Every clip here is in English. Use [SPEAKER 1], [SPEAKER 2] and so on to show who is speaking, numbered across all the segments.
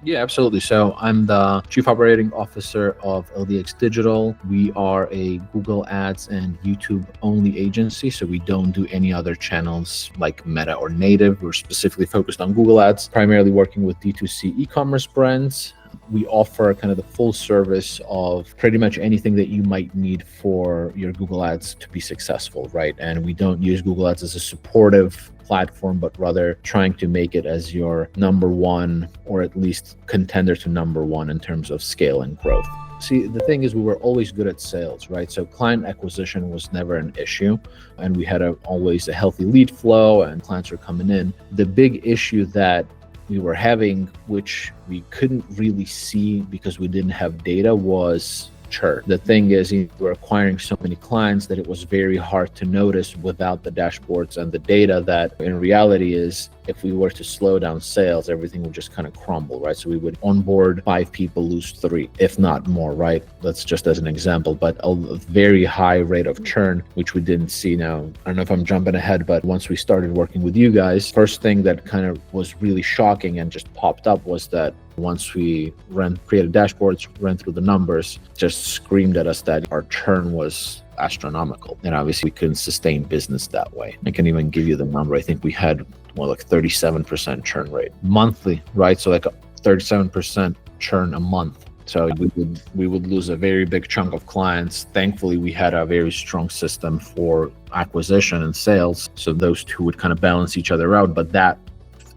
[SPEAKER 1] Yeah, absolutely. So I'm the Chief Operating Officer of LDX Digital. We are a Google Ads and YouTube only agency. So we don't do any other channels like Meta or native. We're specifically focused on Google Ads, primarily working with D2C e-commerce brands. We offer kind of the full service of pretty much anything that you might need for your Google Ads to be successful, right? And we don't use Google Ads as a supportive platform, but rather trying to make it as your number one, or at least contender to number one in terms of scale and growth. See, the thing is, we were always good at sales, right? So client acquisition was never an issue, and we had always a healthy lead flow and clients were coming in. The big issue that we were having, which we couldn't really see because we didn't have data, was churn. The thing is, we're acquiring so many clients that it was very hard to notice without the dashboards and the data that in reality is, if we were to slow down sales, everything would just kind of crumble, right? So we would onboard 5 people, lose 3, if not more, right? That's just as an example, but a very high rate of churn, which we didn't see. Now, I don't know if I'm jumping ahead, but once we started working with you guys, first thing that kind of was really shocking and just popped up was that once we created dashboards, ran through the numbers, just screamed at us that our churn was astronomical. And obviously we couldn't sustain business that way. I can even give you the number. I think we had more like 37% churn rate monthly, right? So like a 37% churn a month. So we would lose a very big chunk of clients. Thankfully, we had a very strong system for acquisition and sales. So those two would kind of balance each other out. But that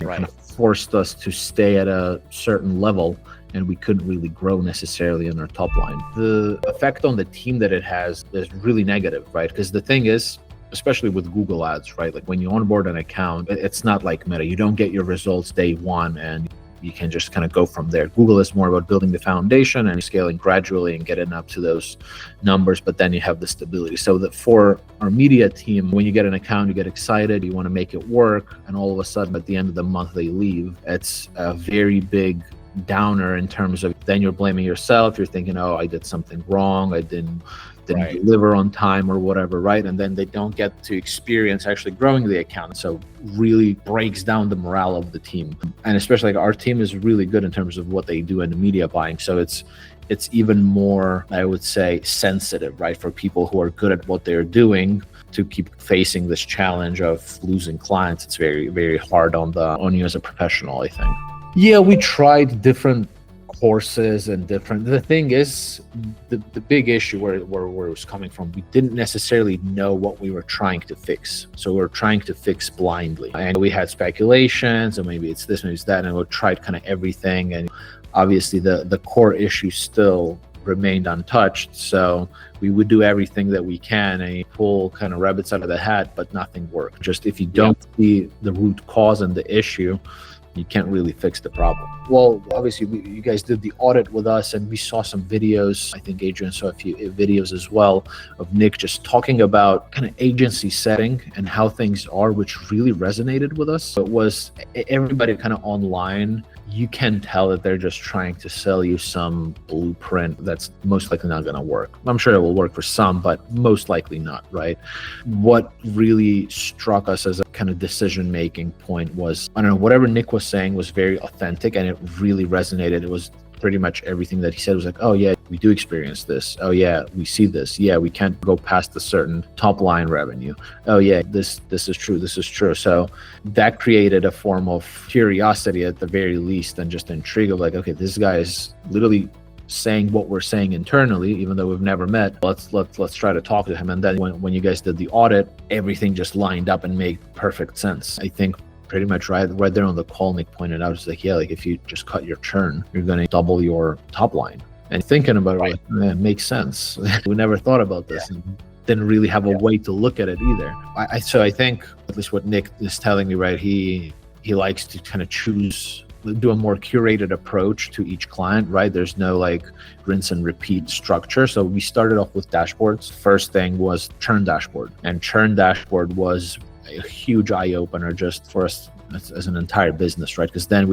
[SPEAKER 1] kind of forced us to stay at a certain level, and we couldn't really grow necessarily in our top line. The effect on the team that it has is really negative, right? Because the thing is, especially with Google Ads, right? Like when you onboard an account, it's not like Meta. You don't get your results day one and you can just kind of go from there. Google is more about building the foundation and scaling gradually and getting up to those numbers, but then you have the stability. So that for our media team, when you get an account, you get excited, you want to make it work, and all of a sudden at the end of the month they leave. It's a very big downer in terms of then you're blaming yourself. You're thinking, oh, I did something wrong. I didn't deliver on time or whatever, right? And then they don't get to experience actually growing the account. So really breaks down the morale of the team. And especially like our team is really good in terms of what they do in the media buying. So it's even more, I would say, sensitive, right? For people who are good at what they're doing to keep facing this challenge of losing clients. It's very, very hard on you as a professional, I think. Yeah, we tried different courses and the thing is, the big issue where it was coming from, we didn't necessarily know what we were trying to fix. So we were trying to fix blindly, and we had speculations and maybe it's this, maybe it's that, and we tried kind of everything, and obviously the core issue still remained untouched. So we would do everything that we can and pull kind of rabbits out of the hat, but nothing worked. Just if you don't see the root cause and the issue, you can't really fix the problem. Well, obviously, you guys did the audit with us and we saw some videos. I think Adrian saw a few videos as well of Nick just talking about kind of agency setting and how things are, which really resonated with us. It was everybody kind of online. You can tell that they're just trying to sell you some blueprint that's most likely not going to work. I'm sure it will work for some, but most likely not, right? What really struck us as a kind of decision-making point was, I don't know, whatever Nick was saying was very authentic and it really resonated. It was pretty much everything that he said was like, oh yeah, we do experience this. Oh yeah, we see this. Yeah, we can't go past a certain top line revenue. Oh yeah, this is true. This is true. So that created a form of curiosity at the very least, and just intrigue of like, okay, this guy is literally saying what we're saying internally, even though we've never met. Let's try to talk to him. And then when you guys did the audit, everything just lined up and made perfect sense. I think pretty much right there on the call, Nick pointed out, it's like, yeah, like if you just cut your churn, you're going to double your top line. And thinking about it, like, it makes sense. We never thought about this and didn't really have a way to look at it either. So I think, at least what Nick is telling me, right, he likes to kind of do a more curated approach to each client, right? There's no like rinse and repeat structure. So we started off with dashboards. First thing was churn dashboard, and churn dashboard was a huge eye opener just for us as an entire business, right? Because then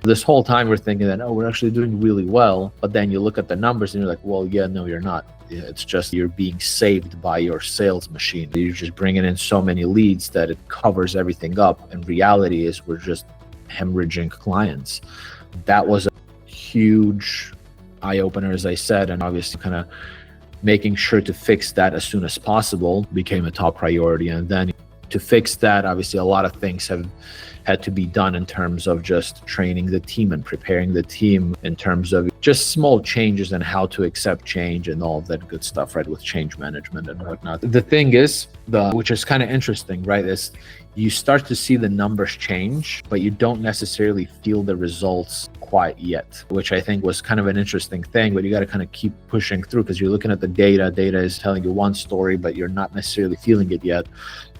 [SPEAKER 1] this whole time we're thinking that, oh, we're actually doing really well. But then you look at the numbers and you're like, well, yeah, no, you're not. It's just you're being saved by your sales machine. You're just bringing in so many leads that it covers everything up. And reality is we're just hemorrhaging clients. That was huge eye opener, as I said, and obviously kind of making sure to fix that as soon as possible became a top priority. And then to fix that, obviously a lot of things have had to be done in terms of just training the team and preparing the team in terms of just small changes and how to accept change and all of that good stuff, right, with change management and whatnot. The thing is, which is kind of interesting, right, is you start to see the numbers change, but you don't necessarily feel the results quite yet, which I think was kind of an interesting thing. But you got to kind of keep pushing through because you're looking at the data. Data is telling you one story, but you're not necessarily feeling it yet.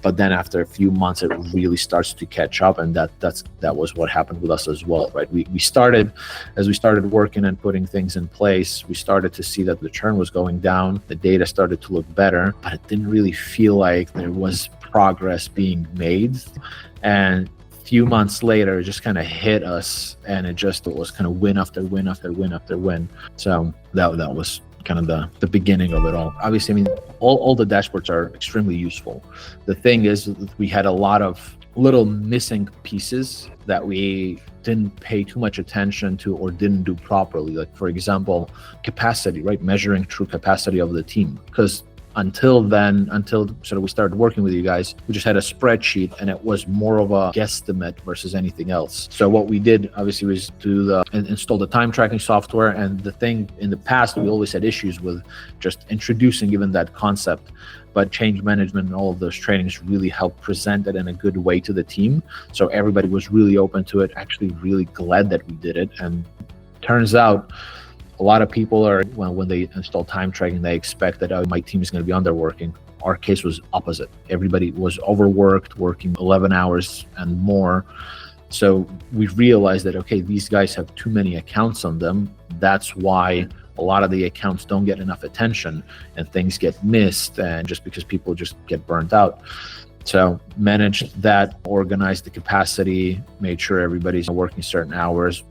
[SPEAKER 1] But then after a few months, it really starts to catch up, and that was what happened with us as well, right? We started, as we started working and putting things in place, we started to see that the churn was going down, the data started to look better, but it didn't really feel like there was progress being made. And a few months later, it just kind of hit us, and it was kind of win after win after win after win. So that was kind of the beginning of it all. Obviously, I mean, all the dashboards are extremely useful. The thing is, we had a lot of little missing pieces that we didn't pay too much attention to or didn't do properly. Like, for example, capacity, right? Measuring true capacity of the team. Because until sort of we started working with you guys, we just had a spreadsheet, and it was more of a guesstimate versus anything else. So what we did obviously was install the time tracking software. And the thing in the past, we always had issues with just introducing even that concept, but change management and all of those trainings really helped present it in a good way to the team. So everybody was really open to it, actually really glad that we did it. And turns out a lot of people are, when they install time tracking, they expect that, oh, my team is going to be underworking. Our case was opposite. Everybody was overworked, working 11 hours and more. So we realized that, okay, these guys have too many accounts on them. That's why a lot of the accounts don't get enough attention and things get missed, and just because people just get burnt out. So managed that, organized the capacity, made sure everybody's working certain hours,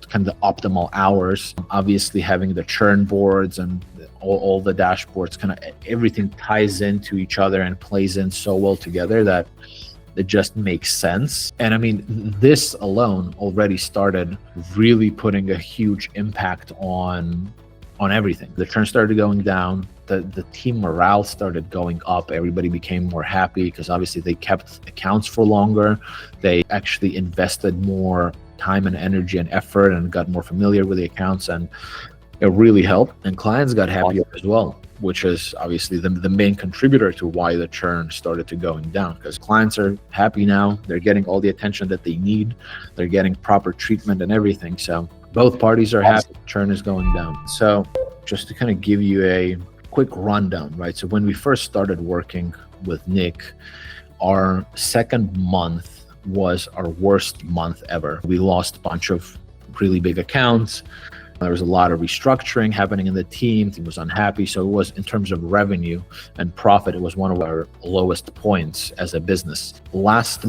[SPEAKER 1] kind of the optimal hours. Obviously having the churn boards and all the dashboards, kind of everything ties into each other and plays in so well together that it just makes sense. And I mean, this alone already started really putting a huge impact on everything. The churn started going down, the team morale started going up. Everybody became more happy because obviously they kept accounts for longer. They actually invested more time and energy and effort and got more familiar with the accounts, and it really helped. And clients got happier as well, which is obviously the main contributor to why the churn started to going down, because clients are happy now. They're getting all the attention that they need. They're getting proper treatment and everything. So both parties are happy. Churn is going down. So just to kind of give you a quick rundown, right? So when we first started working with Nick, our second month was our worst month ever. We lost a bunch of really big accounts. There was a lot of restructuring happening in the team. The team was unhappy. So it was, in terms of revenue and profit, it was one of our lowest points as a business. Last 2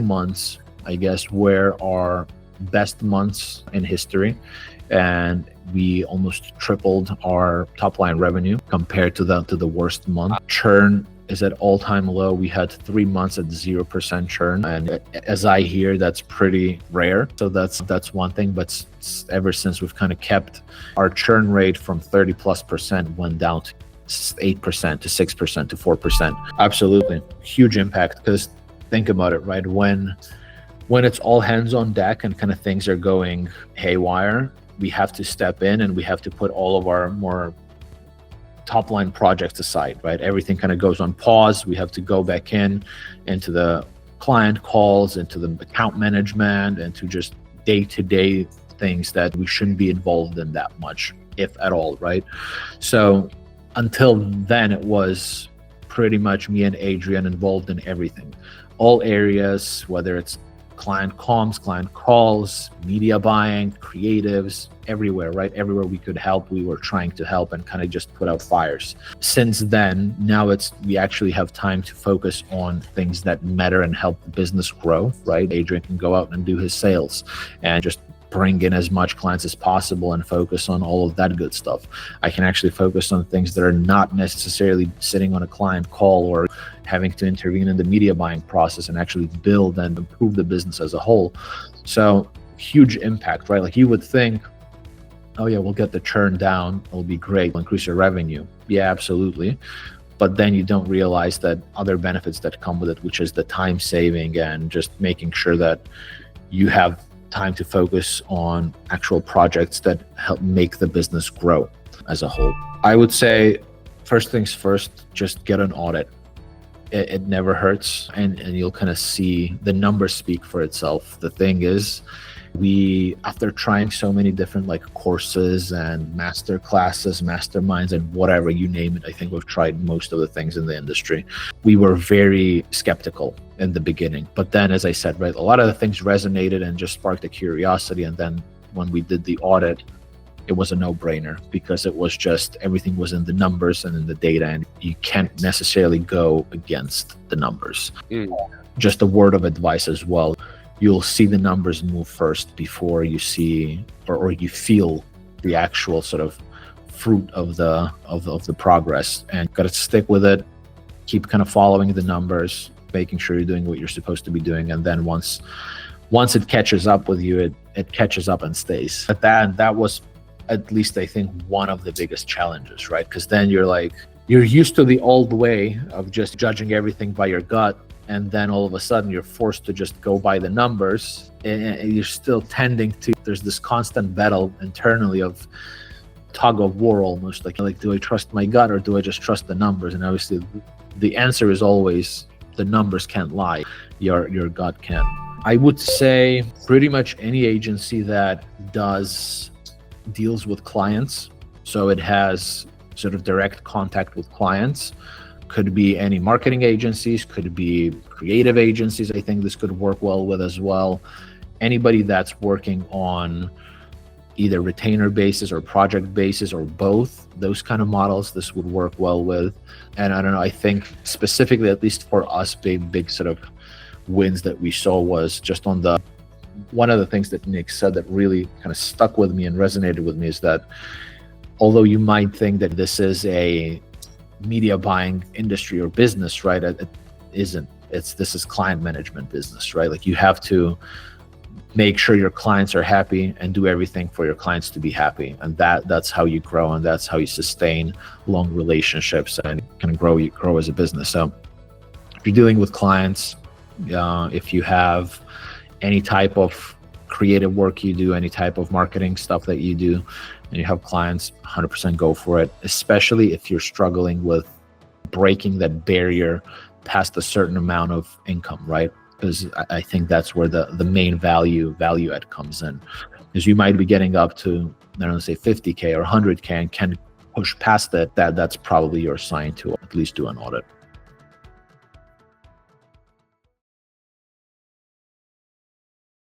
[SPEAKER 1] months, I guess, were our best months in history. And we almost tripled our top line revenue compared to the worst month. Churn is at all-time low. We had 3 months at 0% churn, and as I hear, that's pretty rare. So that's one thing. But ever since, we've kind of kept our churn rate from 30+% went down to 8% to 6% to 4%. Absolutely huge impact, because think about it, right? When it's all hands on deck and kind of things are going haywire, we have to step in and we have to put all of our more top line projects aside, right? Everything kind of goes on pause. We have to go back into the client calls, into the account management, and to just day-to-day things that we shouldn't be involved in that much, if at all, right? So until then, it was pretty much me and Adrian involved in everything, all areas, whether it's client comms, client calls, media buying, creatives, everywhere, right? Everywhere we could help, we were trying to help and kind of just put out fires. Since then, now we actually have time to focus on things that matter and help the business grow, right? Adrian can go out and do his sales and just bring in as much clients as possible and focus on all of that good stuff. I can actually focus on things that are not necessarily sitting on a client call or having to intervene in the media buying process, and actually build and improve the business as a whole. So huge impact, right? Like you would think, oh yeah, we'll get the churn down, it'll be great, we'll increase your revenue. Yeah, absolutely. But then you don't realize that other benefits that come with it, which is the time saving and just making sure that you have time to focus on actual projects that help make the business grow as a whole. I would say first things first, just get an audit. It never hurts, and you'll kind of see the numbers speak for itself. The thing is, after trying so many different like courses and master classes, masterminds, and whatever, you name it, I think we've tried most of the things in the industry. We were very skeptical in the beginning, but then, as I said, right, a lot of the things resonated and just sparked a curiosity. And then when we did the audit, it was a no-brainer, because it was just everything was in the numbers and in the data, and you can't necessarily go against the numbers. Just a word of advice as well. You'll see the numbers move first before you see or you feel the actual sort of fruit of the progress, and got to stick with it. Keep kind of following the numbers, making sure you're doing what you're supposed to be doing, and then once it catches up with you, it catches up and stays. But that was, at least I think, one of the biggest challenges, right? Because then you're used to the old way of just judging everything by your gut, and then all of a sudden you're forced to just go by the numbers, and you're still tending to, there's this constant battle internally of tug of war, almost like do I trust my gut or do I just trust the numbers? And obviously the answer is always the numbers can't lie, your gut can. I would say pretty much any agency that deals with clients, so it has sort of direct contact with clients. Could be any marketing agencies, could be creative agencies. I think this could work well with as well. Anybody that's working on either retainer basis or project basis or both, those kind of models, this would work well with. And I don't know, I think specifically, at least for us, big sort of wins that we saw was just on one of the things that Nick said that really kind of stuck with me and resonated with me is that although you might think that this is a media buying industry or business, right? It isn't. This is client management business, right? Like you have to make sure your clients are happy and do everything for your clients to be happy, and that's how you grow, and that's how you sustain long relationships and kind of grow as a business. So if you're dealing with clients, if you have any type of creative work you do, any type of marketing stuff that you do, and you have clients, 100% go for it, especially if you're struggling with breaking that barrier past a certain amount of income, right? Because I think that's where the main value add comes in. Because you might be getting up to, I don't know, say 50K or 100K and can push past that. That's probably your sign to at least do an audit.